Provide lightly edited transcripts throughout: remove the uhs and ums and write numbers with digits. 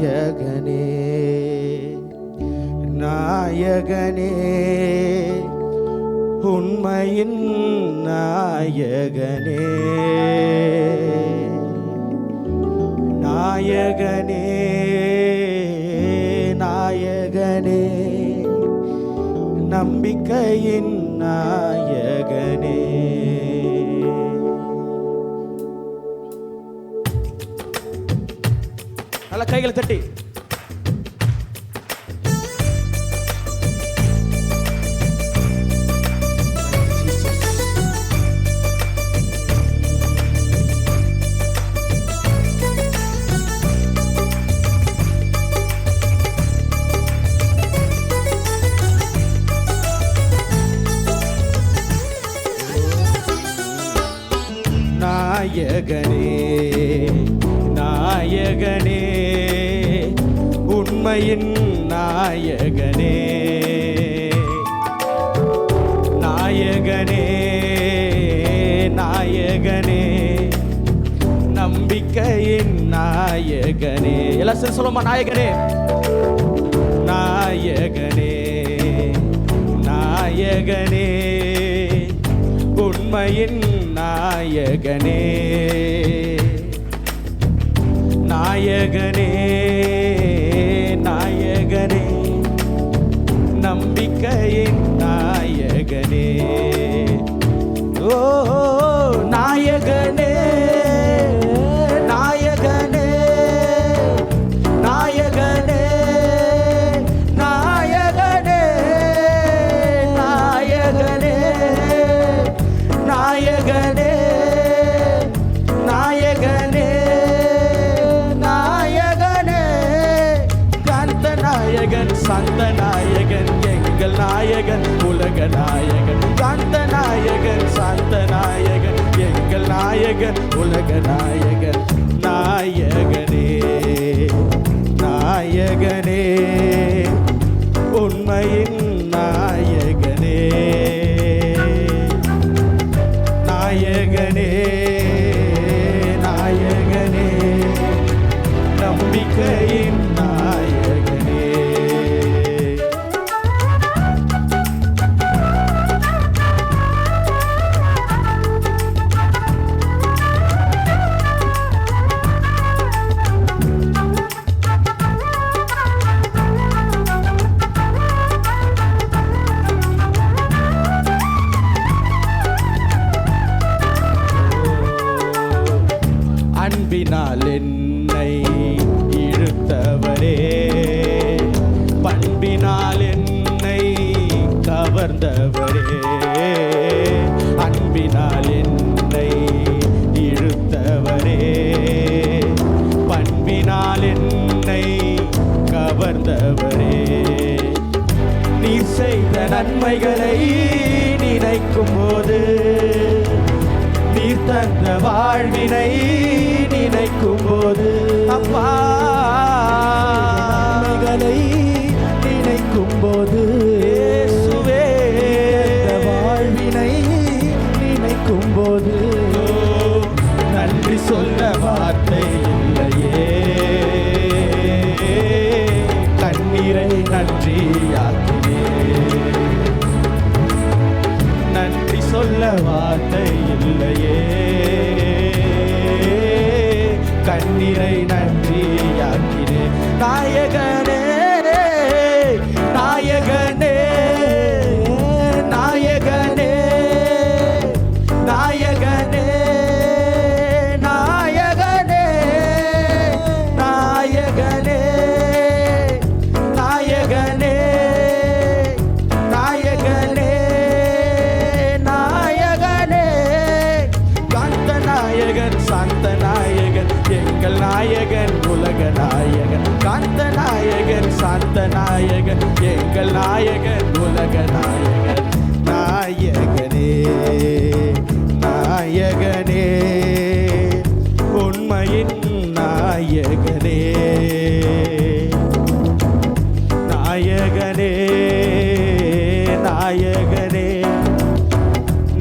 நாயகனே நாயகனே உண்மையின் நாயகனே நாயகனே நாயகனே நம்பிக்கையின் நாயகனே. நல்ல கைகளை தட்டி நாயகனே நாயகனே உண்மையின் நாயகனே நாயகனே நாயகனே நம்பிக்கையின் நாயகனே. எல்லாம் சரி சொல்லுமா, நாயகனே நாயகனே நாயகனே உண்மையின் நாயகனே நாயகனே நாயகனே நம்பிக்கையின் நாயகனே. ஓ நாயகனே நாயகனே நாயகனே நாயகனே நாயகனே நாயகனே நாயகனே நாயகனே காந்த நாயகன் சந்த நாயகன் எங்கள் நாயகன் உலக நாயகன். காந்த நாயகன் சந்த நாயகன் எங்கள் நாயகன் உலக நாயகன். நாயகனே நாயகனே உண்மையின் நாயகனே நாயகனே நாயகனே நம்பிக்கையின் நாயகனே. அன்பினால் என்னை இழுத்தவரே பண்பினால் என்னை கவர்ந்தவரே. அன்பினால் என்னை இழுத்தவரே பண்பினால் என்னை கவர்ந்தவரே. நீ செய்த நன்மைகளை நினைக்கும் போது நீர் தந்த வாழ்வினை நினைக்கும் போது அப்பா நன்மைகளை நினைக்கும் போது இயேசுவே வாழ்வினை நினைக்கும் போது நன்றி சொல்ல வார்த்தை இல்லையே. கண்ணீரை நன்றியாக்கினே நன்றி சொல்ல வார்த்தை இல்லையே. கண்ணீரை நன்றியாக்கினே. நாயகனே நாயகனே நாயகனே நாயகனே நாயகனே நாயகனே நாயகனே நாயகனே நாயகனே காந்த நாயகன் சாந்த நாயகன் எங்கள் நாயகன் உலக நாயகன். காந்த நாயகன் சாந்த நாயகன் எங்கள் நாயகன் உலக நாயகன். நாயகனே நாயகனே உண்மையின் நாயகனே நாயகனே நாயகனே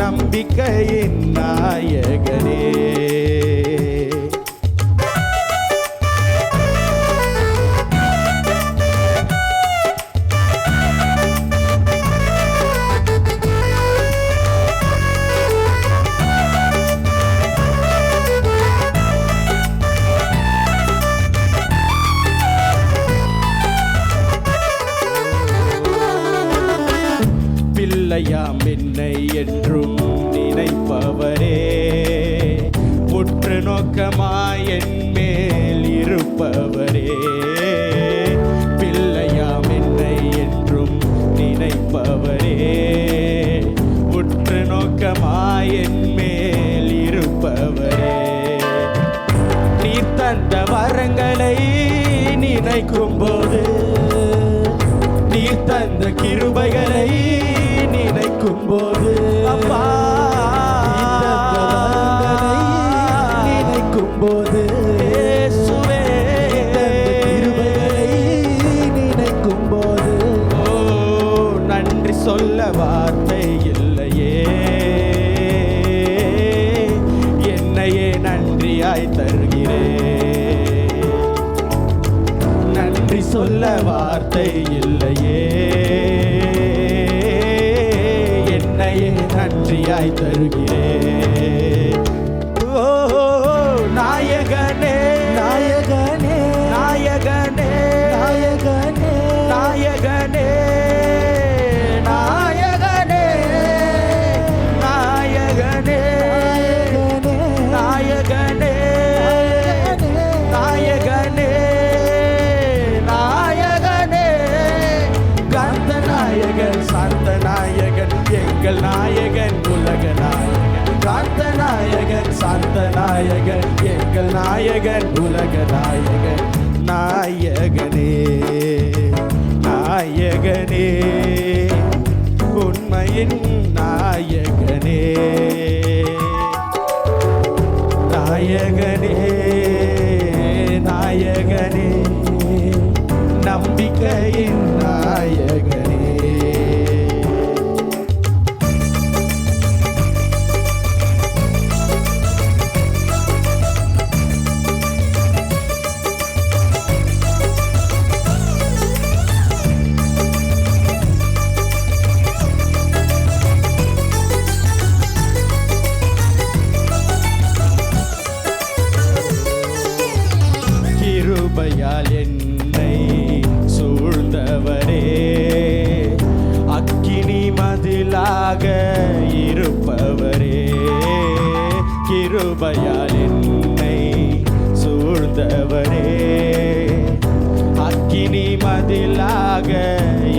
நம்பிக்கையின் நாயகனே. நோக்கமாய் என் மேல் இருப்பவரே, பிள்ளையாம் என்னை என்றும் நினைப்பவரே, உற்று நோக்கமாய் என் மேல் இருப்பவரே, நீ தந்த வரங்களை நினைக்கும் போது, நீ தந்த கிருபைகளை நினைக்கும் போது, அப்பா நினைக்கும் போது, இயேசுவே கிருபைகளை நினைக்கும் போது, ஓ நன்றி சொல்ல வார்த்தை இல்லையே, என்னையே நன்றியாய் தருகிறேன். நன்றி சொல்ல வார்த்தை இல்லையே, என்னையே நன்றியாய் தருகிறேன். ஓ நாயகனே நாயகனே நாயகனே நாயகனே நாயகனே நாயகனே நாயகனே நாயகனே நாயகனே நாயகனே கந்த நாயகன் சாந்த நாயகன் எங்கள் நாயகன் உலக நாயகன், காந்த நாயகன் சாந்த நாயகன் எங்கள் நாயகன் உலக நாயகன். நாயகனே நாயகனே உண்மையின் நாயகனே, நாயகனே நாயகனே நம்பிக்கையின் நாயகனே. கிருபையால் என்னை சூழ்ந்தவரே, அக்கினி மதிலாக இருப்பவரே, கிருபையால் என்னை சூழ்ந்தவரே, அக்கினி மதிலாக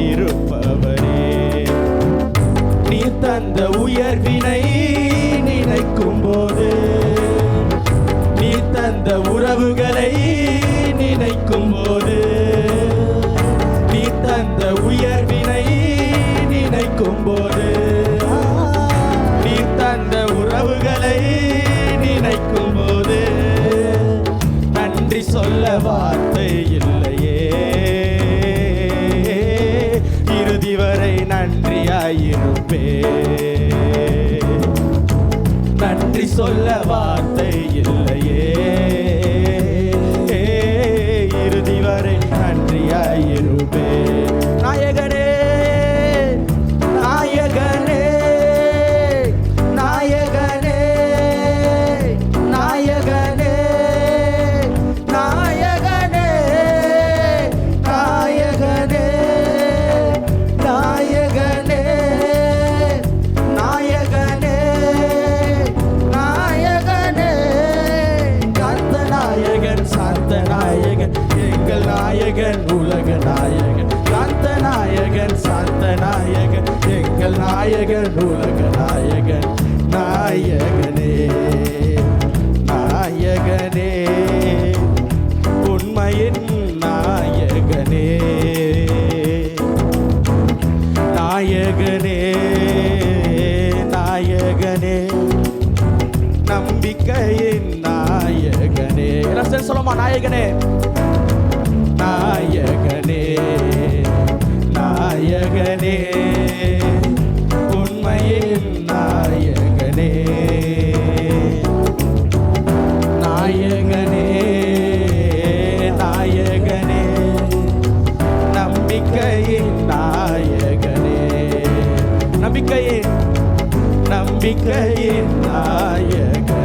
இருப்பவரே, நீ தந்த உயர்வினை நினைக்கும் போது, நீ தந்த உறவுகளை நினைக்கும் போது, நீ தந்த உயர்வினை நினைக்கும் போது, நீ தந்த உறவுகளை நினைக்கும் போது, நன்றி சொல்ல வார்த்தை இல்லையே, இறுதி வரை நன்றியாயிருப்பே. நன்றி சொல்ல வார்த்தை இல்லையே, இறுதி வரை நன்றியாயிருப்பே. நாயகனே நாயகனே நாயகனே நாயகனே நாயகனே நாயகனே நாயகனே நாயகனே நாயகனே கந்த நாயகன் சாந்த நாயகன் எங்கள் நாயகன் உலக நாயகன், காந்த நாயகன் சாந்த நாயகன் எங்கள் நாயகன் உலக நாயகன். நாயகனே நாயகனே உண்மையின் நாயகனே, நாயகனே நாயகனே நம்பிக்கையின் நாயகனே. எல்லாம் சொல்லுமா நாயகனே நாயகனே நாயகனே உண்மையின் நாயகனே, நாயகனே நாயகனே நம்பிக்கையின் நாயகனே, நம்பிக்கையின் நம்பிக்கையின் நாயகனே.